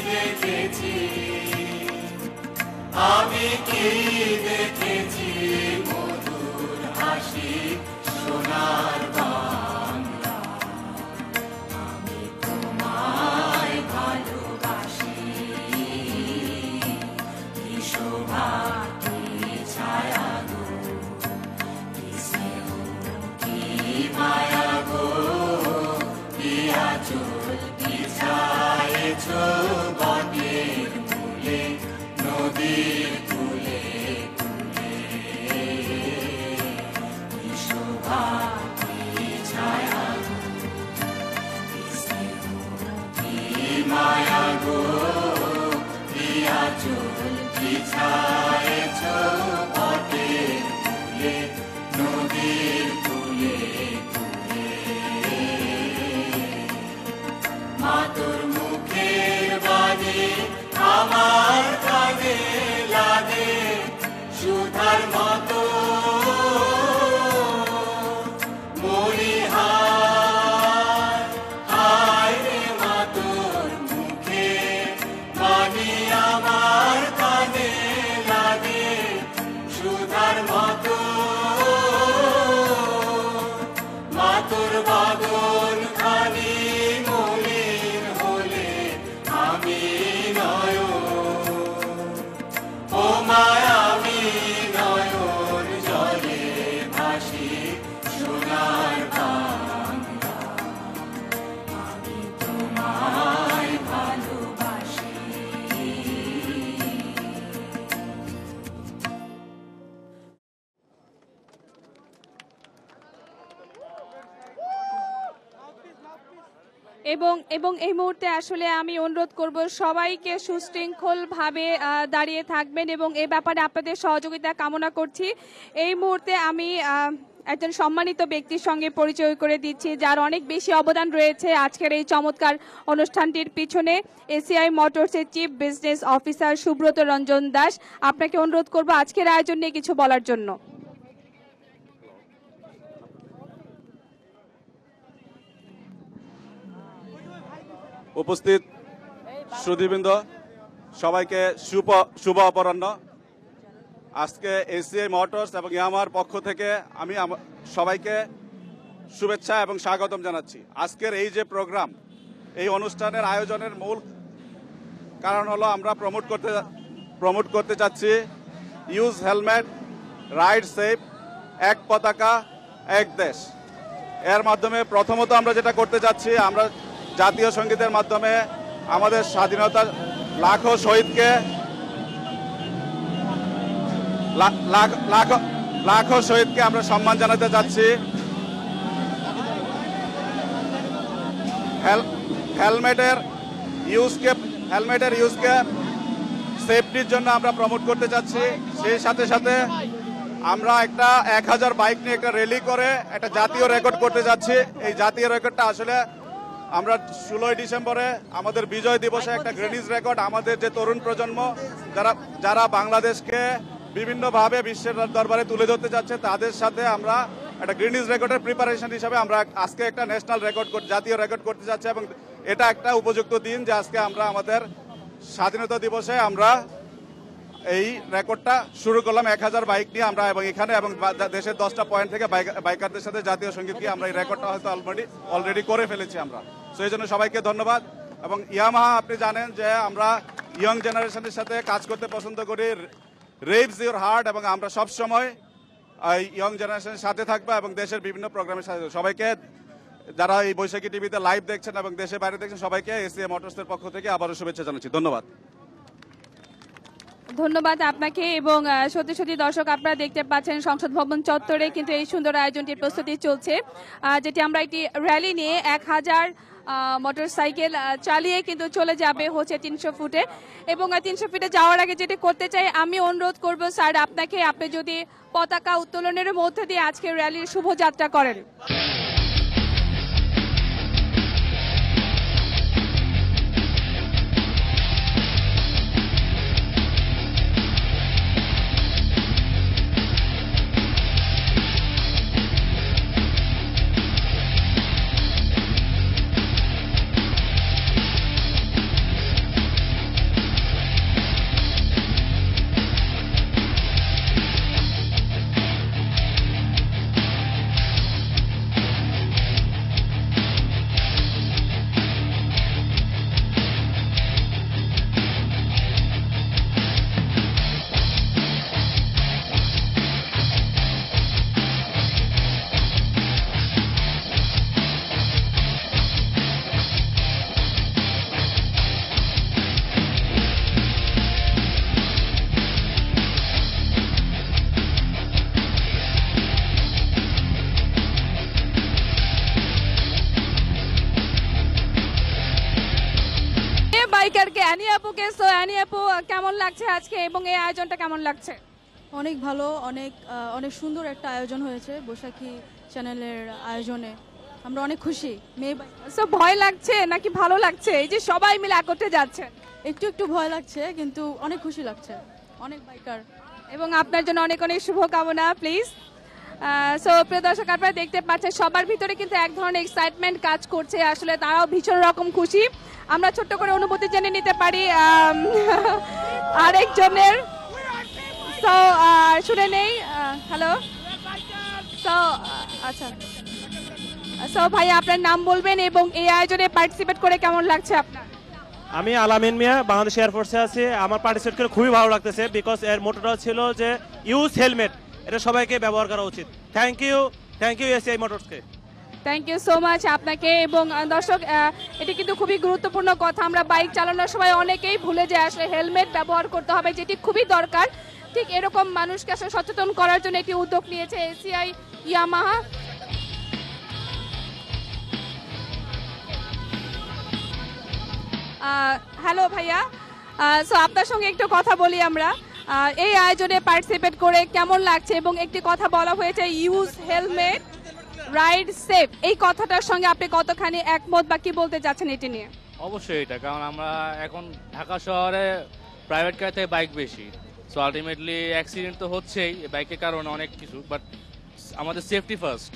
দেখেছি, আমি কি দেখেছি, মধুর হাসি সোনার বাংলা। আমি তোমায় ভালোবাসি, কি শোভা কি ছায়া গো, কি স্নেহ কি মায়া গো, কি আঁচল বিছায়েছ বটের মূলে, নদীর কূলে কূলে, কি শোভা কি ছায়া গো, কি স্নেহ কি মায়া গো, কি আঁচল বিছায়েছ বটের মূলে, নদীর কূলে কূলে। মা তোর মুখের বাণী আমার কানে লাগে সুধার মতো, মরিহার হায় রে মা তোর মুখের বাণী আমার কানে লাগে সুধার মতো, মা তোর বাদন খানি মলিন হলে আমি ও মায় আমি নয়ন জলে ভাসি সোনার বাংলা। আমি তোমায় ভালোবাসি। এবং এই মুহূর্তে আসলে আমি অনুরোধ করব সবাইকে সুশৃঙ্খলভাবে দাঁড়িয়ে থাকবেন এবং এই ব্যাপারে আপনাদের সহযোগিতা কামনা করছি। এই মুহূর্তে আমি একজন সম্মানিত ব্যক্তির সঙ্গে পরিচয় করে দিচ্ছি, যার অনেক বেশি অবদান রয়েছে আজকের এই চমৎকার অনুষ্ঠানটির পিছনে। এসিআই মোটরসের chief business officer Subrata Ranjan Das, আপনাকে অনুরোধ করব আজকের আয়োজন নিয়ে কিছু বলার জন্য। উপস্থিত সুধীবৃন্দ, সবাইকে শুভ অপরাহ্ন। আজকে এসিআই মোটরস এবং ইয়ামার পক্ষ থেকে আমি সবাইকে শুভেচ্ছা এবং স্বাগতম জানাচ্ছি। আজকের এই যে প্রোগ্রাম, এই অনুষ্ঠানের আয়োজনের মূল কারণ হলো আমরা প্রমোট করতে চাচ্ছি ইউজ হেলমেট, রাইড সেফ, এক পতাকা এক দেশ। এর মাধ্যমে প্রথমত আমরা যেটা করতে চাচ্ছি, আমরা জাতীয় সঙ্গীতের মাধ্যমে আমাদের স্বাধীনতার লাখো শহীদকে আমরা সম্মান জানাতে চাচ্ছি। হেলমেটের ইউজকে সেফটির জন্য আমরা প্রমোট করতে চাচ্ছি। সেই সাথে সাথে আমরা একটা 1000 বাইক নিয়ে একটা র্যালি করে একটা জাতীয় রেকর্ড করতে যাচ্ছি। এই জাতীয় রেকর্ডটা আসলে আমরা 16 ডিসেম্বরে আমাদের বিজয় দিবসে একটা গ্রিনিজ রেকর্ড, আমাদের যে তরুণ প্রজন্ম যারা বাংলাদেশকে বিভিন্নভাবে বিশ্বের দরবারে তুলে ধরতে যাচ্ছে, তাদের সাথে আমরা একটা গ্রিনিজ রেকর্ডের প্রিপারেশন হিসাবে আমরা আজকে একটা ন্যাশনাল রেকর্ড জাতীয় রেকর্ড করতে যাচ্ছি। এবং এটা একটা উপযুক্ত দিন যে আজকে আমরা আমাদের স্বাধীনতা দিবসে আমরা এই রেকর্ডটা শুরু করলাম 1000 বাইক নিয়ে আমরা, এবং এখানে এবং দেশের 10টা পয়েন্ট থেকে বাইকারদের সাথে জাতীয় সঙ্গীত গিয়ে আমরা এই রেকর্ডটা হয়তো অলরেডি করে ফেলেছি আমরা। সো এই জন্য সবাইকে ধন্যবাদ। এবং ইয়ামাহা, আপনি জানেন যে আমরা ইয়ং জেনারেশনের সাথে কাজ করতে পছন্দ করি, রেভস ইউর হার্ট, এবং আমরা সবসময় ইয়ং জেনারেশনের সাথে থাকবো এবং দেশের বিভিন্ন প্রোগ্রামের সাথে। সবাইকে যারা এই বৈশাখী টিভিতে লাইভ দেখছেন এবং দেশের বাইরে দেখছেন, সবাইকে এসিআই মোটরসের পক্ষ থেকে আবারও শুভেচ্ছা জানাচ্ছি। ধন্যবাদ। ধন্যবাদ আপনাকে। এবং সত্যি সত্যি দর্শক, আপনারা দেখতে পাচ্ছেন সংসদ ভবন চত্বরে কিন্তু এই সুন্দর আয়োজনটির প্রস্তুতি চলছে, যেটি আমরা একটি র্যালি নিয়ে 1000 মোটরসাইকেল চালিয়ে কিন্তু চলে যাবে হচ্ছে 300 ফুটে। এবং 300 ফুটে যাওয়ার আগে যেটি করতে চাই, আমি অনুরোধ করব স্যার আপনাকে, আপনি যদি পতাকা উত্তোলনের মধ্যে দিয়ে আজকে র্যালির শুভযাত্রা করেন। বাইকারকে অ্যানি আপুকে। সো অ্যানি আপু, কেমন লাগছে আজকে এবং এই আয়োজনটা কেমন লাগছে? অনেক ভালো, অনেক সুন্দর একটা আয়োজন হয়েছে বৈশাখী চ্যানেলের আয়োজনে। আমরা অনেক খুশি। সো ভয় লাগছে নাকি ভালো লাগছে এই যে সবাই মিলে একত্রে যাচ্ছেন? একটু ভয় লাগছে, কিন্তু অনেক খুশি লাগছে। অনেক বাইকার এবং আপনার জন্য অনেক অনেক শুভকামনা। প্লিজ। সো প্রিয় দর্শক, আপনারা দেখতে পাচ্ছেন সবার ভিতরে কিন্তু এক ধরনের এক্সাইটমেন্ট কাজ করছে। আসলে তারাও ভীষণ রকম খুশি। আমরা ছোট্ট করে অনুভূতি জেনে নিতে পারি আরেকজনের। সো শুনে নেই। হ্যালো। সো আচ্ছা, সো ভাই আপনার নাম বলবেন এবং এই আয়োজনে পার্টিসিপেট করে কেমন লাগছে আপনার? আমি আলামিন মিয়া, বাংলাদেশ এয়ারফোর্সে আছি। আমার পার্টিসিপেট করে খুবই ভালো লাগতেছে, বিকজ এর মোটোটা ছিল যে ইউজ হেলমেট, এটা সবাইকে ব্যবহার করা উচিত। থ্যাংক ইউ এসিআই মোটরসকে। থ্যাংক ইউ সো মাচ আপনাকে। এবং দর্শক, এটি কিন্তু খুবই গুরুত্বপূর্ণ কথা। আমরা বাইক চালানোর সময় অনেকেই ভুলে যায় আসলে হেলমেট ব্যবহার করতে হবে, যেটি খুবই দরকার। ঠিক এরকম মানুষকে আসলে সচেতন করার জন্য একটি উদ্যোগ নিয়েছে এসিআই ইয়ামাহা। হ্যালো ভাইয়া, সো আপনার সঙ্গে একটু কথা বলি আমরা। এই আয়োজনে পার্টিসিপেট করে কেমন লাগছে এবং একটি কথা বলা হয়েছে ইউজ হেলমেট রাইড সেফ, এই কথাটার সঙ্গে আপনি কতখানি একমত বা কি বলতে চাচ্ছেন এটি নিয়ে? অবশ্যই এটা, কারণ আমরা এখন ঢাকা শহরে প্রাইভেট কার থেকে বাইক বেশি। সো আলটিমেটলি অ্যাক্সিডেন্ট তো হচ্ছেই বাইকের কারণে অনেক কিছু, বাট আমাদের safety first.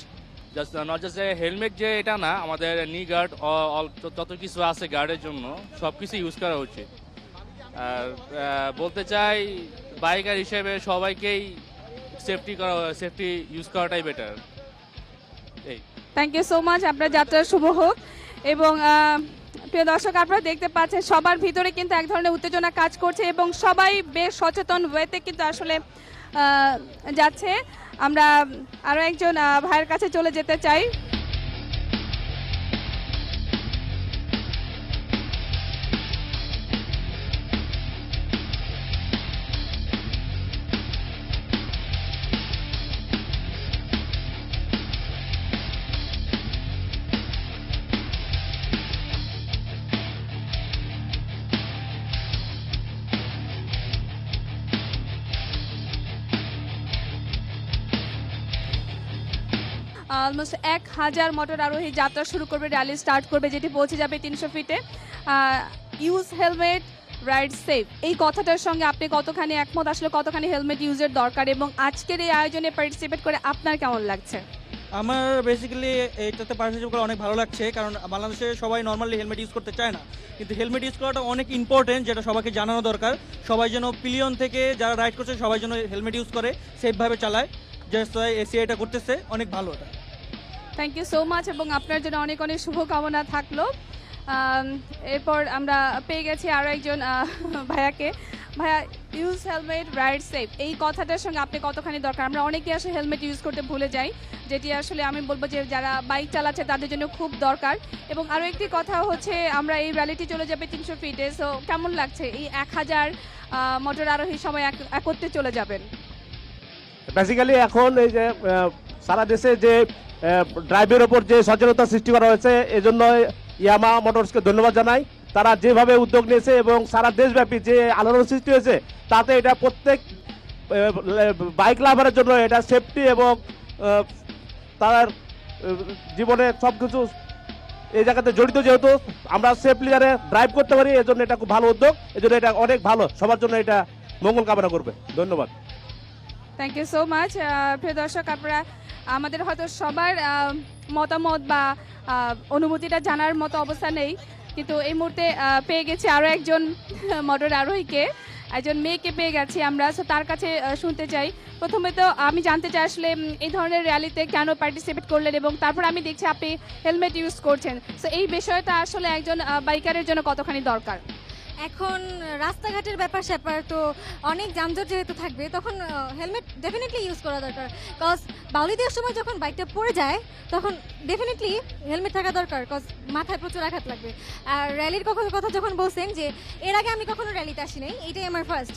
Just not just helmet যে এটা না, আমাদের নি গার্ড যত কিছু আছে গার্ডের জন্য সব কিছু ইউজ করা উচিত। আর বলতে চাই বাইকার হিসেবে সবাইকেই সেফটি ইউজ করাটাই বেটার। এই থ্যাংক ইউ সো মাচ, আপনার যাত্রা শুভ হোক। এবং প্রিয় দর্শক, আপনারা দেখতে পাচ্ছেন সবার ভিতরে কিন্তু এক ধরনের উত্তেজনা কাজ করছে এবং সবাই বেশ সচেতন ওয়েতে কিন্তু আসলে যাচ্ছে। আমরা আরো একজন ভাইয়ের কাছে চলে যেতে চাই। অলমোস্ট 1000 মোটর আরোহী যাত্রা শুরু করবে, র্যালি স্টার্ট করবে, যেটি পৌঁছে যাবে 300 ফিটে। ইউজ হেলমেট রাইড সেফ, এই কথাটার সঙ্গে আপনি কতখানি একমত? আসলে কতখানি হেলমেট ইউজের দরকার এবং আজকের এই আয়োজনে পার্টিসিপেট করে আপনার কেমন লাগছে? আমার বেসিক্যালি এটাতে পার্টিসিপেট করে অনেক ভালো লাগছে, কারণ বাংলাদেশে সবাই নর্মালি হেলমেট ইউজ করতে চায় না, কিন্তু হেলমেট ইউজ করাটা অনেক ইম্পর্টেন্ট, যেটা সবাইকে জানানো দরকার। সবাই যেন পিলিয়ন থেকে যারা রাইড করছে সবাই যেন হেলমেট ইউজ করে, সেফভাবে চালায়। জাস্ট এসিআই এটা করতেছে, অনেক ভালো এটা। থ্যাংক ইউ সো মাচ এবং আপনার জন্য অনেক অনেক শুভকামনা থাকলো। এরপর আমরা পেয়ে গেছি আরও একজন ভাইয়াকে। ভাইয়া, ইউজ হেলমেট রাইড সেফ, এই কথাটার সঙ্গে আপনি কতখানি দরকার? আমরা অনেকে আসলে হেলমেট ইউজ করতে ভুলে যাই, যেটি আসলে আমি বলবো যে যারা বাইক চালাচ্ছে তাদের জন্য খুব দরকার। এবং আরও একটি কথা হচ্ছে, আমরা এই র্যালিটি চলে যাবে 300 ফিটে। সো কেমন লাগছে এই 1000 মোটর আরোহী সময় একত্রে চলে যাবেন? বেসিক্যালি এখন এই যে সারা দেশে যে ড্রাইভের ওপর যে সচেতনতা সৃষ্টি করা হয়েছে, এজন্য ইয়ামা মোটরসকে ধন্যবাদ জানাই। তারা যেভাবে উদ্যোগ নিয়েছে এবং সারা দেশব্যাপী যে আলোড়ন সৃষ্টি হয়েছে, তাতে এটা প্রত্যেক বাইক লাভারের জন্য এটা সেফটি এবং তার জীবনে সব কিছু এই জায়গাতে জড়িত। যেহেতু আমরা সেফলি যাতে ড্রাইভ করতে পারি, এজন্য এটা খুব ভালো উদ্যোগ, এজন্য এটা অনেক ভালো, সবার জন্য এটা মঙ্গল কামনা করবে। ধন্যবাদ। Thank you so much. প্রিয় দর্শক, আপনারা আমাদের হয়তো সবার মতামত বা অনুভূতিটা জানার মতো অবস্থা নেই, কিন্তু এই মুহূর্তে পেয়ে গেছি আরও একজন মোটর আরোহীকে, একজন মেয়েকে পেয়ে গেছি আমরা। সো তার কাছে শুনতে চাই। প্রথমে তো আমি জানতে চাই আসলে এই ধরনের র্যালিতে কেন পার্টিসিপেট করলেন এবং তারপর আমি দেখছি আপনি হেলমেট ইউজ করছেন। সো এই বিষয়টা আসলে একজন বাইকারের জন্য কতখানি দরকার? এখন রাস্তাঘাটের ব্যাপার স্যাপার তো অনেক যানজট যেহেতু থাকবে, তখন হেলমেট ডেফিনেটলি ইউজ করা দরকার। কজ বাউলি দেওয়ার সময় যখন বাইকটা পড়ে যায় তখন ডেফিনেটলি হেলমেট থাকা দরকার, কজ মাথায় প্রচুর আঘাত লাগবে। আর র্যালির কথা যখন বলছেন যে এর আগে আমি কখনো র্যালিতে আসি নাই, এটাই আমার ফার্স্ট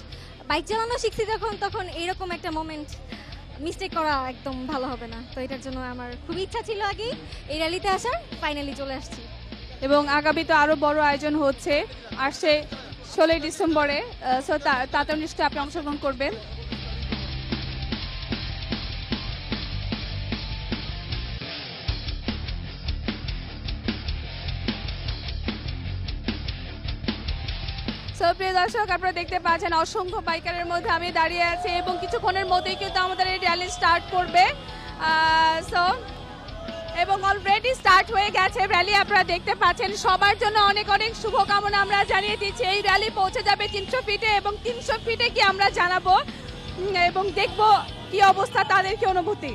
বাইক চালানো শিখছি যখন, তখন এইরকম একটা মোমেন্ট মিস্টেক করা একদম ভালো হবে না। তো এটার জন্য আমার খুব ইচ্ছা ছিল আগেই এই র্যালিতে আসার, ফাইনালি চলে আসছি। এবং আগামীতে আরও বড় আয়োজন হচ্ছে আসছে 16ই ডিসেম্বরে। সো তাতেও নিশ্চয়ই আপনি অংশগ্রহণ করবেন। সো প্রিয় দর্শক, আপনারা দেখতে পাচ্ছেন অসংখ্য বাইকারের মধ্যে আমি দাঁড়িয়ে আছি এবং কিছুক্ষণের মধ্যেই কিন্তু আমাদের এই র্যালি স্টার্ট করবে। সো এবং অলরেডি স্টার্ট হয়ে গেছে র্যালি, আপনারা দেখতে পাচ্ছেন। সবার জন্য অনেক অনেক শুভকামনা আমরা জানিয়ে দিচ্ছি। এই র্যালি পৌঁছে যাবে 300 ফিটে এবং 300 ফিটে কি আমরা জানাবো এবং দেখবো কি অবস্থা, তাদের কি অনুভূতি।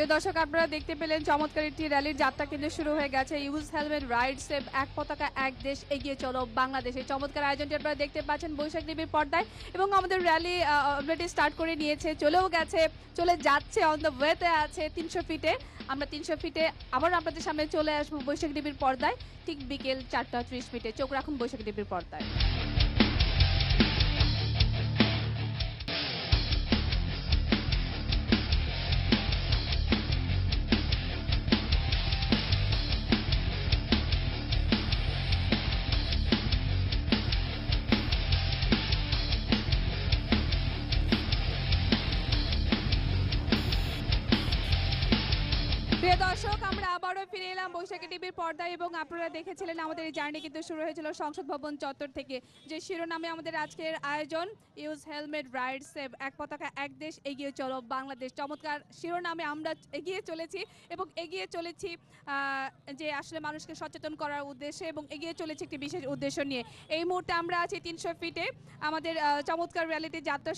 প্রিয় দর্শক, আপনারা দেখতে পেলেন চমৎকার একটি র্যালির যাত্রা কিন্তু শুরু হয়ে গেছে। ইউজ হেলমেট, রাইড সেভ, এক পতাকা এক দেশ, এগিয়ে চলো বাংলাদেশ। এই চমৎকার আয়োজনটি আপনারা দেখতে পাচ্ছেন বৈশাখ টিভির পর্দায়। এবং আমাদের র্যালি অলরেডি স্টার্ট করে নিয়েছে, চলেও গেছে, চলে যাচ্ছে, অন দ্য ওয়েতে আছে 300 ফিটে। আমরা 300 ফিটে আবার আপনাদের সামনে চলে আসবো বৈশাখ টিভির পর্দায় ঠিক বিকেল 4:30 চোখ রাখুন বৈশাখ টিভির পর্দায়। প্রিয় দর্শক, আমরা আবারও ফিরে এলাম বৈশাখী টিভির পর্দায় এবং আপনারা দেখেছিলেন আমাদের এই জার্নি কিন্তু শুরু হয়েছিল সংসদ ভবন চত্বর থেকে, যে শিরোনামে আমাদের আজকের আয়োজন ইউজ হেলমেট, রাইড সেভ, এক পতাকা এক দেশ, এগিয়ে চলো বাংলাদেশ। চমৎকার শিরোনামে আমরা এগিয়ে চলেছি এবং এগিয়ে চলেছি যে আসলে মানুষকে সচেতন করার উদ্দেশ্যে এবং এগিয়ে চলেছি একটি বিশেষ উদ্দেশ্য নিয়ে। এই মুহূর্তে আমরা আছি 300 ফিটে। আমাদের চমৎকার র্যালিটি যাত্রা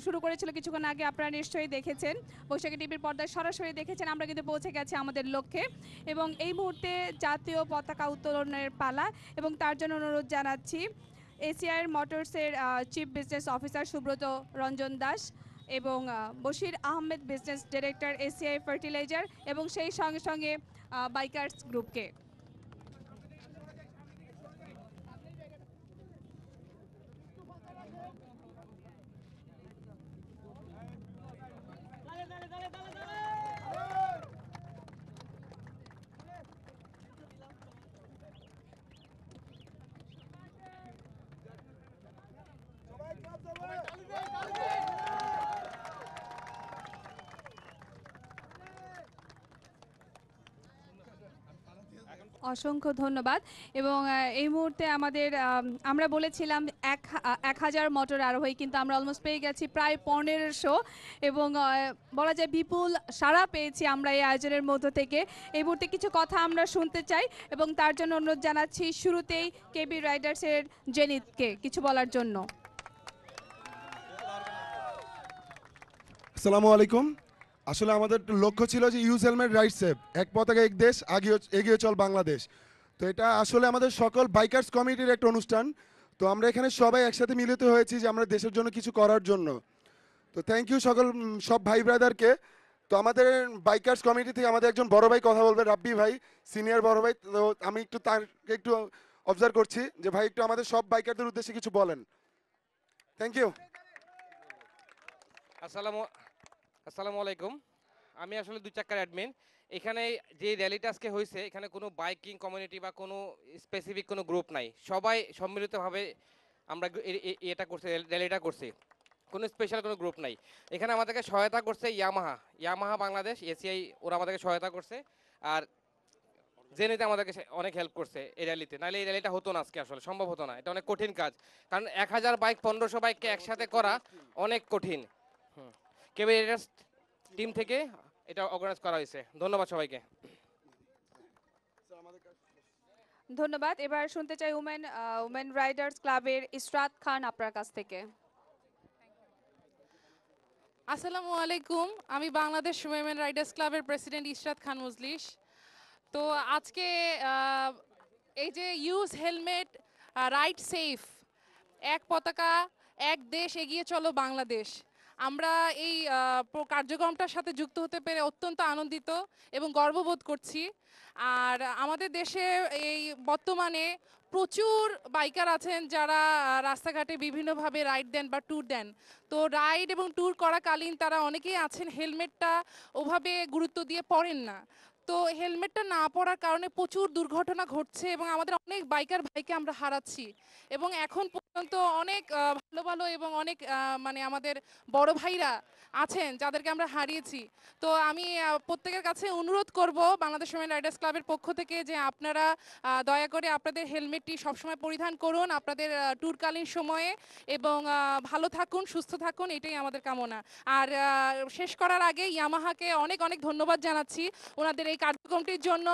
শুরু করেছিল কিছুক্ষণ আগে, আপনারা নিশ্চয়ই দেখেছেন, বৈশাখী টিভির পর্দায় সরাসরি দেখেছেন। আমরা কিন্তু পৌঁছে গেছি আমাদের লক্ষ্যে এবং এই মুহূর্তে জাতীয় পতাকা উত্তোলনের পালা এবং তার জন্য অনুরোধ জানাচ্ছি এসিআই মোটরসের chief business officer Subrata Ranjan Das এবং Bashir Ahmed business director ACI fertiliser এবং সেই সঙ্গে সঙ্গে বাইকার্স গ্রুপকে। অসংখ্য ধন্যবাদ। এবং এই মুহূর্তে আমাদের আমরা বলেছিলাম 1000 মোটর আরোহী, কিন্তু আমরা অলমোস্ট পেয়ে গেছি প্রায় 1500 এবং বলা যায় বিপুল সাড়া পেয়েছি আমরা এই আয়োজনের মধ্য থেকে। এই মুহূর্তে কিছু কথা আমরা শুনতে চাই এবং তার জন্য অনুরোধ জানাচ্ছি শুরুতেই কেবি রাইডার্সের জেনিতকে কিছু বলার জন্য। আসসালামু আলাইকুম। আসলে আমাদের লক্ষ্য ছিল যে ইউজ হেলমেট, রাইড সেভ, এক পতাকা এক দেশ, এগিয়ে চল বাংলাদেশ। তো এটা আসলে আমাদের সকল বাইকার্স কমিটির একটা অনুষ্ঠান। তো আমরা এখানে সবাই একসাথে মিলিত হয়েছি যে আমরা দেশের জন্য কিছু করার জন্য। তো থ্যাংক ইউ সব ভাই ব্রাদারকে। তো আমাদের বাইকার্স কমিটি থেকে আমাদের একজন বড় ভাই কথা বলবে, রাব্বি ভাই, সিনিয়র বড় ভাই। তো আমি একটু তারকে একটু অবজার্ভ করছি যে ভাই একটু আমাদের সব বাইকারদের উদ্দেশ্যে কিছু বলেন। Thank you. আসসালামু আলাইকুম। আমি আসলে দুই চাকার অ্যাডমিন। এখানে যে র্যালিটা আজকে হয়েছে, এখানে কোনো বাইকিং কমিউনিটি বা কোনো স্পেসিফিক কোনো গ্রুপ নাই, সবাই সম্মিলিতভাবে আমরা এটা করছি, র্যালিটা করছি। কোনো স্পেশাল কোনো গ্রুপ নাই। এখানে আমাদেরকে সহায়তা করছে ইয়ামাহা বাংলাদেশ, এসিআই, ওরা আমাদেরকে সহায়তা করছে। আর জেনেতে আমাদেরকে অনেক হেল্প করছে এই র্যালিতে, নাহলে এই র্যালিটা হতো না আজকে, আসলে সম্ভব হতো না। এটা অনেক কঠিন কাজ, কারণ 1000 বাইক 1500 বাইককে একসাথে করা অনেক কঠিন। কেবি রাইডার্স টিম থেকে এটা অর্গানাইজ করা হয়েছে। ধন্যবাদ সবাইকে। ধন্যবাদ। এবার শুনতে চাই উমেন রাইডার্স ক্লাবের ইসরাত খান আপনার কাছ থেকে। আসসালামু আলাইকুম। আমি বাংলাদেশ উইমেন রাইডার্স ক্লাবের প্রেসিডেন্ট ইসরাত খান মজলিস। তো আজকে এই যে ইউজ হেলমেট, রাইড সেফ, এক পতাকা এক দেশ, এগিয়ে চলো বাংলাদেশ, আমরা এই কার্যক্রমটার সাথে যুক্ত হতে পেরে অত্যন্ত আনন্দিত এবং গর্ববোধ করছি। আর আমাদের দেশে এই বর্তমানে প্রচুর বাইকার আছেন যারা রাস্তাঘাটে বিভিন্নভাবে রাইড দেন বা ট্যুর দেন। তো রাইড এবং ট্যুর করাকালীন তারা অনেকেই আছেন হেলমেটটা ওভাবে গুরুত্ব দিয়ে পরেন না। তো হেলমেটটা না পরার কারণে প্রচুর দুর্ঘটনা ঘটছে এবং আমাদের অনেক বাইকার ভাইকে আমরা হারাচ্ছি। এবং এখন পর্যন্ত অনেক ভালো ভালো এবং অনেক মানে আমাদের বড় ভাইরা আছেন যাদেরকে আমরা হারিয়েছি। তো আমি প্রত্যেকের কাছে অনুরোধ করব বাংলাদেশ উইমেন রাইডার্স ক্লাবের পক্ষ থেকে যে আপনারা দয়া করে আপনাদের হেলমেটটি সবসময় পরিধান করুন আপনাদের ট্যুরকালীন সময়ে এবং ভালো থাকুন, সুস্থ থাকুন, এটাই আমাদের কামনা। আর শেষ করার আগে ইয়ামাহাকে অনেক অনেক ধন্যবাদ জানাচ্ছি ওনাদের এই কার্যক্রমটির জন্য,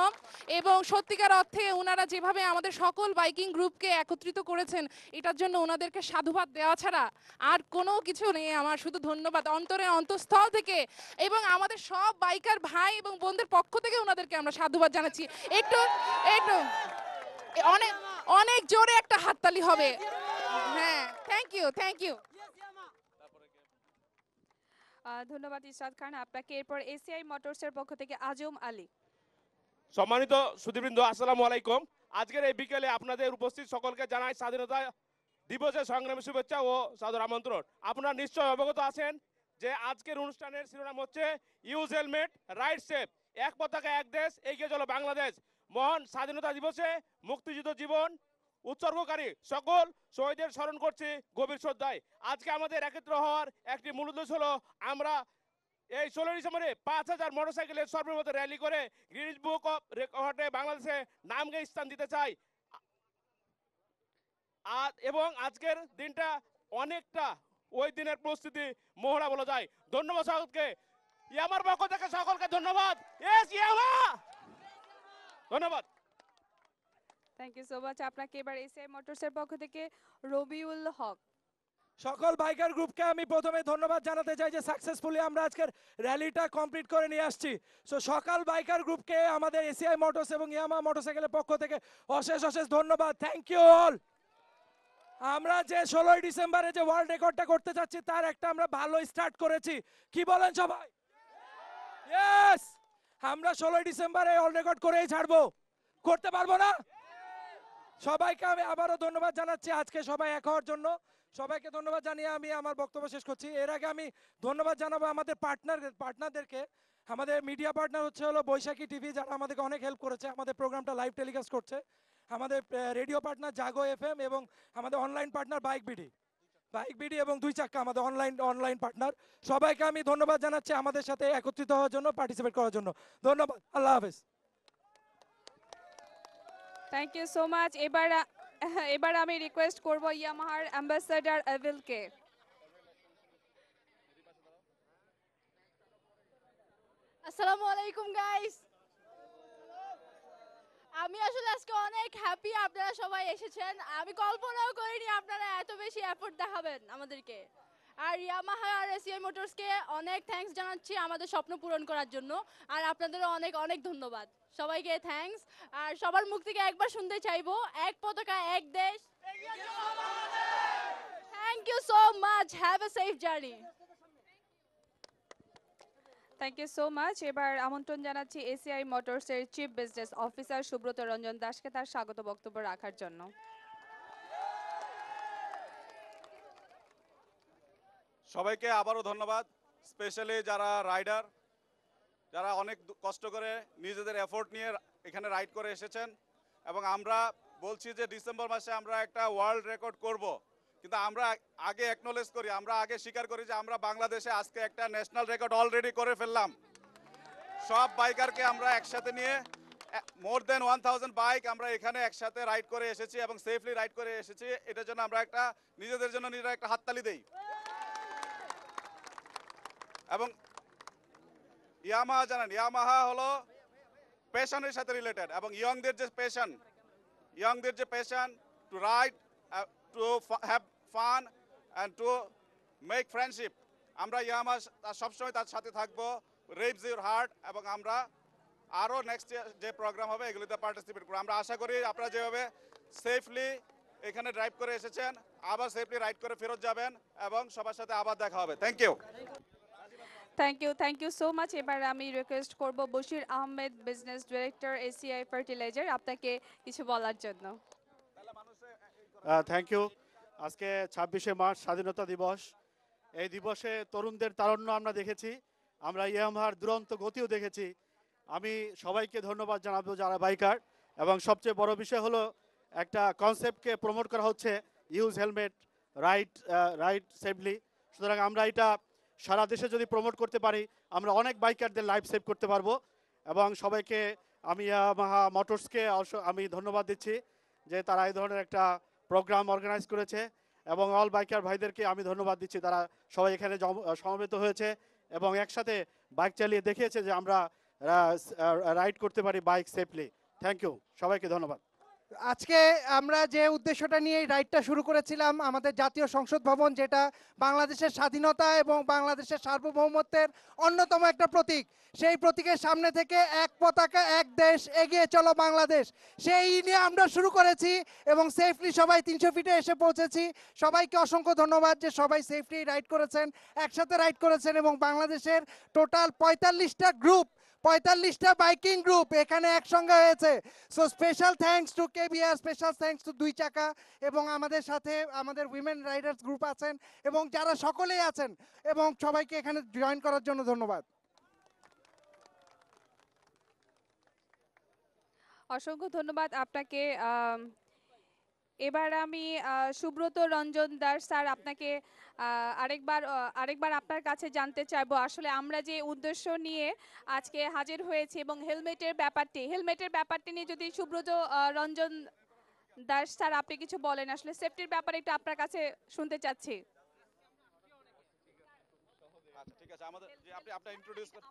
এবং সত্যিকার অর্থে ওনারা যেভাবে আমাদের সকল বাইকিং গ্রুপকে একত্রিত করেছেন এটার জন্য ওনাদেরকে সাধুবাদ দেওয়া ছাড়া আর কোনো কিছু নেই। আমার শুধু ধন্যবাদ অন্তরের অন্তঃস্থল থেকে, এবং আমাদের সব বাইকার ভাই এবং বোনদের পক্ষ থেকে ওনাদেরকে আমরা সাধুবাদ জানাচ্ছি। একটু একটু অনেক অনেক জোরে একটা হাততালি হবে। হ্যাঁ, থ্যাংক ইউ, থ্যাংক ইউ। ধন্যবাদ ইশরাত খান আপনাকে। এরপর এসিআই মোটরসের পক্ষ থেকে আজম আলী। সম্মানিত সুধীবৃন্দ, আসসালামু আলাইকুম। আজকের এই বিকেলে আপনাদের উপস্থিত সকলকে জানাই স্বাধীনতা দিবসের সংগ্রামী শুভেচ্ছা ও সাদর আমন্ত্রণ। আপনারা নিশ্চয় অবগত আছেন যে আজকের অনুষ্ঠানের শিরোনাম হচ্ছে ইউজ হেলমেট রাইড সেফ, এক পতাকা এক দেশ এগিয়ে চলো বাংলাদেশ। মহান স্বাধীনতা দিবসে মুক্তিযুদ্ধ জীবন উৎসর্গকারী সকল শহীদের স্মরণ করছি গভীর শ্রদ্ধায়। আজকে আমাদের একত্র হওয়ার একটি মূল উদ্দেশ্য হলো আমরা এই 16 ডিসেম্বরে 5000 মোটরসাইকেলের সর্বমত র্যালি করে গিনিস বুক অফ রেকর্ডে বাংলাদেশে নামকে স্থান দিতে চাই। এবং আজকের দিনটা অনেকটা ওই দিনের প্রস্তুতি মহড়া বলা যায়। ধন্যবাদ সকলকে, ইয়ামার পক্ষ থেকে সকলকে ধন্যবাদ। ইয়েস ইয়ামা, ধন্যবাদ। থ্যাংক ইউ সো মাচ আপনাকে। এবার এসিআই মোটরসের পক্ষ থেকে রবিউল হক। সকল বাইকার গ্রুপকে আমি প্রথমে ধন্যবাদ জানাতে চাই যে সাকসেসফুলি আমরা আজকের র্যালিটা কমপ্লিট করে নিয়ে আসছি। সো সকল বাইকার গ্রুপকে আমাদের এসিআই মোটরস এবং ইয়ামা মোটরসাইকেলের পক্ষ থেকে অশেষ অশেষ ধন্যবাদ। Thank you all. আমরা যে 16 ডিসেম্বরে যে ওয়ার্ল্ড রেকর্ডটা করতে যাচ্ছি তার একটা আমরা ভালো স্টার্ট করেছি। কি বলেন সবাই? ইয়েস, আমরা 16 ডিসেম্বরে ওয়ার্ল্ড রেকর্ড করেই ছাড়বো, করতে পারবো না? সবাইকে আমি আবারও ধন্যবাদ জানাচ্ছি আজকে সবাই এক হওয়ার জন্য। সবাইকে ধন্যবাদ জানিয়ে আমি আমার বক্তব্য শেষ করছি। এর আগে আমি ধন্যবাদ জানাবো আমাদের পার্টনারদেরকে। আমাদের মিডিয়া পার্টনার হলো বৈশাখী টিভি, যারা আমাদেরকে অনেক হেল্প করেছে, আমাদের প্রোগ্রামটা লাইভ টেলিকাস্ট করছে। আমাদের রেডিও পার্টনার জাগো এফএম, এবং আমাদের অনলাইন পার্টনার বাইক বিডি এবং দুই চাক্কা আমাদের অনলাইন পার্টনার। সবাইকে আমি ধন্যবাদ জানাচ্ছি আমাদের সাথে একত্রিত হওয়ার জন্য, পার্টিসিপেট করার জন্য। ধন্যবাদ, আল্লাহ হাফেজ। Thank you so much. এবার আমি রিকোয়েস্ট করব ইয়ামাহার অ্যাম্বাসেডর এভিলকে। আসসালামু আলাইকুম গাইস। আমি আসলে আজকে অনেক হ্যাপি আপনারা সবাই এসেছেন। আমি কল্পনাও করিনি আপনারা এত বেশি এফোর্ট দেখাবেন আমাদেরকে। আর ইয়ামাহা আর এসিআই মোটরসকে অনেক থ্যাঙ্কস জানাচ্ছি আমাদের স্বপ্ন পূরণ করার জন্য। আর আপনাদেরও অনেক অনেক ধন্যবাদ সবাইকে, থ্যাঙ্কস। আর সবার মুখ থেকে একবার শুনতে চাইবো, এক পতাকা এক দেশ। Thank you so much, have a safe journey. Thank you so much. এবার আমন্ত্রণ জানাচ্ছি এসিআই মোটরসের chief business officer Subrata Ranjan দাসকে তার স্বাগত বক্তব্য রাখার জন্য। সবাইকে আবারও ধন্যবাদ, স্পেশালি যারা রাইডার, যারা অনেক কষ্ট করে নিজেদের এফোর্ট নিয়ে এখানে রাইড করে এসেছেন। এবং আমরা বলছি যে ডিসেম্বর মাসে আমরা একটা ওয়ার্ল্ড রেকর্ড করব, কিন্তু আমরা আগে অ্যাকনোলেজ করি, আমরা আগে স্বীকার করি যে আমরা বাংলাদেশে আজকে একটা ন্যাশনাল রেকর্ড অলরেডি করে ফেললাম। সব বাইকারকে আমরা একসাথে নিয়ে মোর দেন 1000 বাইক আমরা এখানে একসাথে রাইড করে এসেছি এবং সেফলি রাইড করে এসেছি। এটার জন্য আমরা একটা নিজেদের জন্য নিজেরা একটা হাততালি দেই। এবং ইয়ামাহা জানেন, ইয়ামাহা হলো প্যাশনের সাথে রিলেটেড, এবং ইয়ংদের যে passion to ride, to have fun and to make friendship, আমরা ইয়ামাহা সবসময় তার সাথে থাকবো, রেভস ইউর হার্ট। এবং আমরা আরও নেক্সট যে প্রোগ্রাম হবে এগুলিতে পার্টিসিপেট করবো। আমরা আশা করি আপনারা যেভাবে সেফলি এখানে ড্রাইভ করে এসেছেন আবার সেফলি রাইড করে ফেরত যাবেন এবং সবার সাথে আবার দেখা হবে। Thank you. Thank you so much. এবার আমি রিকোয়েস্ট করব Bashir Ahmed, business director ACI fertiliser, আপনাকে কিছু বলার জন্য। Thank you. আজকে 26শে মার্চ স্বাধীনতা দিবস। এই দিবসে তরুণদের তারুণ্য আমরা দেখেছি, আমরা ইয়ামাহার দুরন্ত গতিও দেখেছি। আমি সবাইকে ধন্যবাদ জানাবো যারা বাইকার, এবং সবচেয়ে বড় বিষয় হলো একটা কনসেপ্টকে প্রমোট করা হচ্ছে, ইউজ হেলমেট রাইড সেফলি। সুতরাং আমরা এটা সারা দেশে যদি প্রমোট করতে পারি আমরা অনেক বাইকারদের লাইফ সেভ করতে পারবো। এবং সবাইকে আমি ইয়ামাহা মোটরসকে আমি ধন্যবাদ দিচ্ছি যে তারা এই ধরনের একটা প্রোগ্রাম অর্গানাইজ করেছে, এবং অল বাইকার ভাইদেরকে আমি ধন্যবাদ দিচ্ছি, তারা সবাই এখানে সমবেত হয়েছে এবং একসাথে বাইক চালিয়ে দেখিয়েছে যে আমরা রাইড করতে পারি বাইক সেফলি। থ্যাংক ইউ, সবাইকে ধন্যবাদ। আজকে আমরা যে উদ্দেশ্যটা নিয়ে এই রাইডটা শুরু করেছিলাম, আমাদের জাতীয় সংসদ ভবন, যেটা বাংলাদেশের স্বাধীনতা এবং বাংলাদেশের সার্বভৌমত্বের অন্যতম একটা প্রতীক, সেই প্রতীকের সামনে থেকে এক পতাকা এক দেশ এগিয়ে চলো বাংলাদেশ, সেই নিয়ে আমরা শুরু করেছি এবং সেফলি সবাই 300 ফিটে এসে পৌঁছেছি। সবাইকে অসংখ্য ধন্যবাদ যে সবাই সেফলি রাইড করেছেন, একসাথে রাইড করেছেন এবং বাংলাদেশের টোটাল 45টা গ্রুপ, 45টা বাইকিং গ্রুপ এখানে একসঙ্গে হয়েছে। So special thanks to KBr, special thanks to দুই চাকা, এবং আমাদের সাথে আমাদের উইমেন রাইডার্স গ্রুপ আছেন এবং যারা সকলেই আছেন, এবং সবাইকে এখানে জয়েন করার জন্য ধন্যবাদ। অসংখ্য ধন্যবাদ আপনাকে। এবার আমি সুব্রত রঞ্জন দাস স্যার, আপনাকে আরেকবার আপনার কাছে জানতে চাইবো, আসলে আমরা যে উদ্দেশ্য নিয়ে আজকে হাজির হয়েছি এবং হেলমেটের ব্যাপারটি নিয়ে যদি সুব্রত রঞ্জন দাস স্যার আপনি কিছু বলেন, আসলে সেফটির ব্যাপারে একটু আপনার কাছে শুনতে চাচ্ছি। আচ্ছা ঠিক আছে, আমাদের যে আপনি ইন্ট্রোডিউস করুন।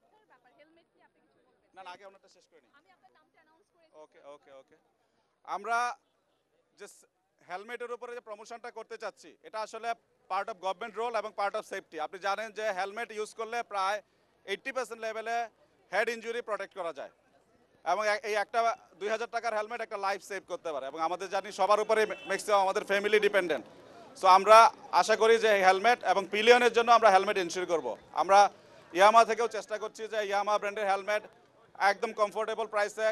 না আগে ওনাটা শেষ করে নিই। আমি আপনার নামটা অ্যানাউন্স করেছি। ওকে ওকে ওকে। আমরা যে হেলমেটের উপরে যে প্রমোশনটা করতে চাচ্ছি, এটা আসলে পার্ট অফ গভর্নমেন্ট রোল এবং পার্ট অফ সেফটি। আপনি জানেন যে হেলমেট ইউজ করলে প্রায় 80% লেভেলে হেড ইনজুরি প্রোটেক্ট করা যায়, এবং এই একটা 2000 টাকার হেলমেট একটা লাইফ সেভ করতে পারে, এবং আমাদের জানি সবার উপরে ম্যাক্সিমাম আমাদের ফ্যামিলি ডিপেন্ডেন্ট। সো আমরা আশা করি যে হেলমেট এবং পিলিয়নের জন্য আমরা হেলমেট ইনশিওর করব। আমরা ইয়ামা থেকেও চেষ্টা করছি যে ইয়ামা ব্র্যান্ডের হেলমেট একদম কমফোর্টেবল প্রাইসে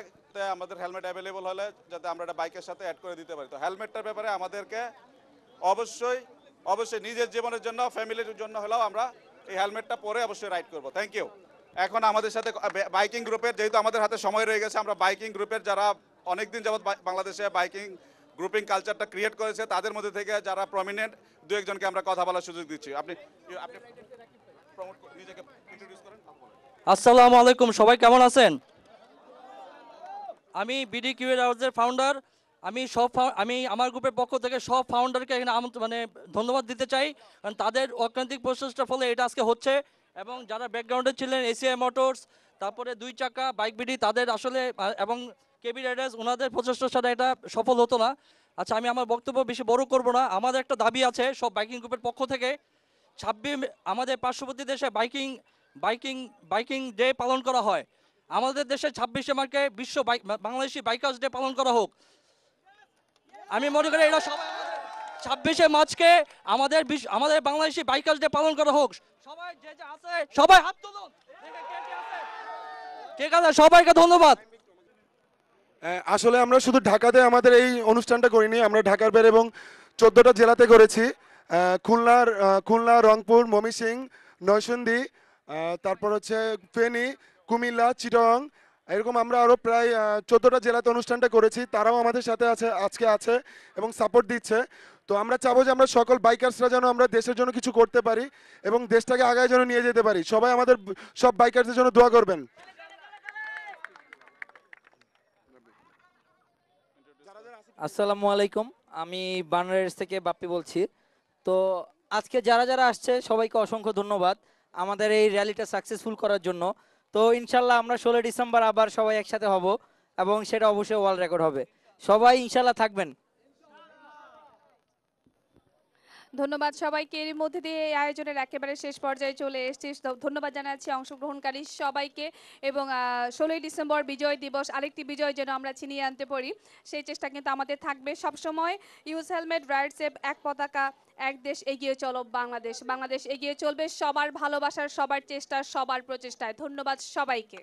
আমাদের হেলমেট অ্যাভেলেবল হলে যাতে আমরা এটা বাইকের সাথে অ্যাড করে দিতে পারি। তো হেলমেটটার ব্যাপারে আমাদেরকে অবশ্যই নিজের জীবনের জন্য, ফ্যামিলির জন্য হলেও আমরা এই হেলমেটটা পরে অবশ্যই রাইড করব। Thank you. এখন আমাদের সাথে বাইকিং গ্রুপের, যেহেতু আমাদের হাতে সময় রয়ে গেছে, আমরা বাইকিং গ্রুপের যারা অনেকদিন যাবৎ বাংলাদেশে বাইকিং গ্রুপিং কালচারটা ক্রিয়েট করেছে, তাদের মধ্যে থেকে যারা প্রমিনেন্ট দু একজনকে আমরা কথা বলার সুযোগ দিচ্ছি। আপনি নিজেকে ইন্ট্রোডিউস করেন। আসসালামু আলাইকুম, সবাই কেমন আছেন? আমি বিডিকিউ হাউসের ফাউন্ডার। আমি আমার গ্রুপের পক্ষ থেকে সব ফাউন্ডারকে এখানে ধন্যবাদ দিতে চাই, কারণ তাদের অক্রান্তিক প্রচেষ্টার ফলে এটা আজকে হচ্ছে। এবং যারা ব্যাকগ্রাউন্ডে ছিলেন, এসিআই মোটরস, তারপরে দুই চাকা, বাইক বিডি, তাদের আসলে, এবং কেবি রাইডার্স, ওনাদের প্রচেষ্টার সাথে এটা সফল হতো না। আচ্ছা, আমি আমার বক্তব্য বেশি বড় করব না। আমাদের একটা দাবি আছে সব বাইকিং গ্রুপের পক্ষ থেকে, 26 আমাদের পার্শ্ববর্তী দেশে বাইকিং ডে পালন করা হয়। আমাদের দেশে 26শে মার্চে বিশ্ব বাংলাদেশি বাইকার্স ডে পালন করা হোক। আমি মনে করি এটা সবাই 26শে মার্চকে আমাদের বাংলাদেশি বাইকার্স ডে পালন করা হোক। সবাই যে যে আছে সবাই হাত তুলুন। ঠিক আছে, সবাইকে ধন্যবাদ। আসলে আমরা শুধু ঢাকাতে আমাদের এই অনুষ্ঠানটা করিনি, আমরা ঢাকার বাইরে এবং 14টা জেলাতে করেছি। খুলনা, রংপুর, ময়মনসিংহ, নরসিংদী, তারপর হচ্ছে ফেনী, কুমিল্লা, চিটাগং, এরকম আমরা আরও প্রায় 14টা জেলাতে অনুষ্ঠানটা করেছি। তারাও আমাদের সাথে আজকে আছে এবং সাপোর্ট দিচ্ছে। তো আমরা চাবো যে আমরা সকল বাইকার্সরা যেন আমরা দেশের জন্য কিছু করতে পারি এবং দেশটাকে আগায় যেন নিয়ে যেতে পারি। সবাই আমাদের সব বাইকার্সদের জন্য দোয়া করবেন। আসসালামু আলাইকুম, আমি বাংলাদেশ থেকে বাপ্পি বলছি। তো আজকে যারা যারা আসছে সবাইকে অসংখ্য ধন্যবাদ আমাদের এই র্যালিটা সাকসেসফুল করার জন্য। তো ইনশাল্লাহ আমরা 16 ডিসেম্বর আবার সবাই একসাথে হব এবং সেটা অবশ্যই ওয়ার্ল্ড রেকর্ড হবে। সবাই ইনশাল্লাহ থাকবেন। ধন্যবাদ সবাইকে। এর মধ্যে দিয়ে এই আয়োজনের একেবারে শেষ পর্যায়ে চলে এসেছি। ধন্যবাদ জানাচ্ছি অংশগ্রহণকারী সবাইকে, এবং 16 ডিসেম্বর বিজয় দিবস, আরেকটি বিজয় যেন আমরা ছিনিয়ে আনতে পারি সেই চেষ্টা কিন্তু আমাদের থাকবে সবসময়। ইউজ হেলমেট, রাইড সেফ, এক পতাকা এক দেশ, এগিয়ে চলো বাংলাদেশ। বাংলাদেশ এগিয়ে চলবে সবার ভালোবাসার, সবার চেষ্টা, সবার প্রচেষ্টায়। ধন্যবাদ সবাইকে।